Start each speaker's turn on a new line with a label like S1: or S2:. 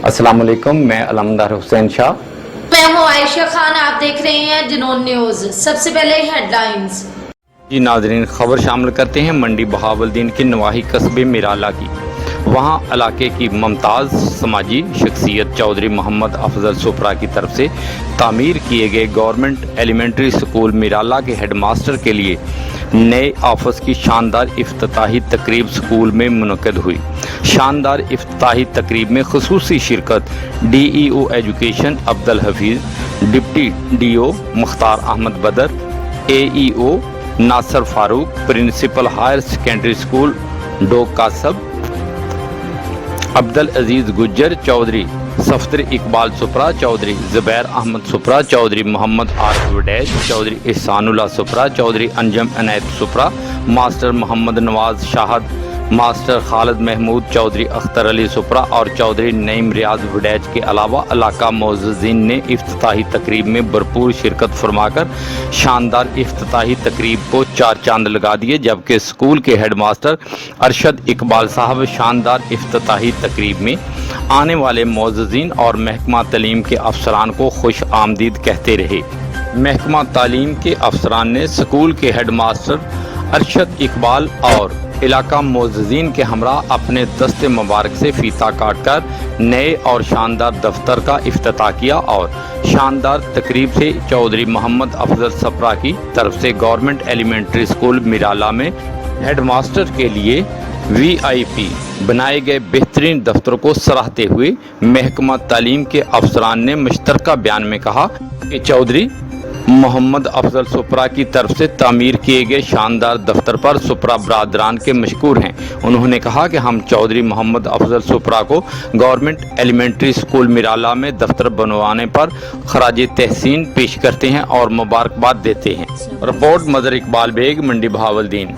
S1: अस्सलाम वालेकुम, मैं अलमदार हुसैन शाह।
S2: मैं हूं आयशा खान। आप देख रहे हैं जुनून न्यूज। सबसे पहले हेडलाइंस।
S1: जी नाजरीन, खबर शामिल करते हैं मंडी बहावलदीन के नवाही कस्बे मिराला की। वहाँ इलाके की मुमताज़ समाजी शख्सियत चौधरी मोहम्मद अफजल सुपरा की तरफ से तामीर किए गए गवर्नमेंट एलिमेंट्री स्कूल मिराला के हेडमास्टर के लिए नए ऑफिस की शानदार इफ्तिताही तकरीब स्कूल में मुनक़द हुई। शानदार इफ्तिताही तकरीब में खुसूसी शिरकत DEO education Abdul Hafeez, deputy DO Mukhtar Ahmed Badar, AEO Nasir Farooq, principal higher secondary school डोक कासब अब्दुल अजीज़ गुज्जर, चौधरी सफदर इकबाल सुपरा, चौधरी ज़ुबैर अहमद सुपरा, चौधरी मोहम्मद आरिफ वडैज, चौधरी एहसानुल्लाह सुपरा, चौधरी अंजम अनैत सुपरा, मास्टर मोहम्मद नवाज शाहद, मास्टर खालिद महमूद, चौधरी अख्तर अली सुपरा और चौधरी नईम रियाज वडैज के अलावा इलाका मोअज़्ज़िज़ीन ने इफ्तिताही तकरीब में भरपूर शिरकत फरमाकर शानदार इफ्तिताही तकरीब को चार चांद लगा दिए। जबकि स्कूल के हेडमास्टर अरशद इकबाल साहब शानदार इफ्तिताही तकरीब में आने वाले मोअज़्ज़िज़ीन और महकमा तालीम के अफसरान को खुश आमदीद कहते रहे। महकमा तालीम के अफसरान ने स्कूल के हेडमास्टर अरशद इकबाल और इलाका मोअज़्ज़िज़ीन के हमरा अपने दस्ते मुबारक से फीता काट कर नए और शानदार दफ्तर का इफ्तिताह किया और शानदार तकरीब से चौधरी मोहम्मद अफजल सुपरा की तरफ से गवर्नमेंट एलिमेंट्री स्कूल मिराला में हेडमास्टर के लिए VIP बनाए गए बेहतरीन दफ्तर को सराहते हुए महकमा तालीम के अफसरान ने मुश्तरका बयान में कहा कि चौधरी मोहम्मद अफजल सुपरा की तरफ से तामीर किए गए शानदार दफ्तर पर सुपरा बरादरान के मशकूर हैं। उन्होंने कहा कि हम चौधरी मोहम्मद अफजल सुपरा को गवर्नमेंट एलिमेंट्री स्कूल मिराला में दफ्तर बनवाने पर खराज तहसीन पेश करते हैं और मुबारकबाद देते हैं। रिपोर्ट मदर इकबाल बेग, मंडी बहावलदीन।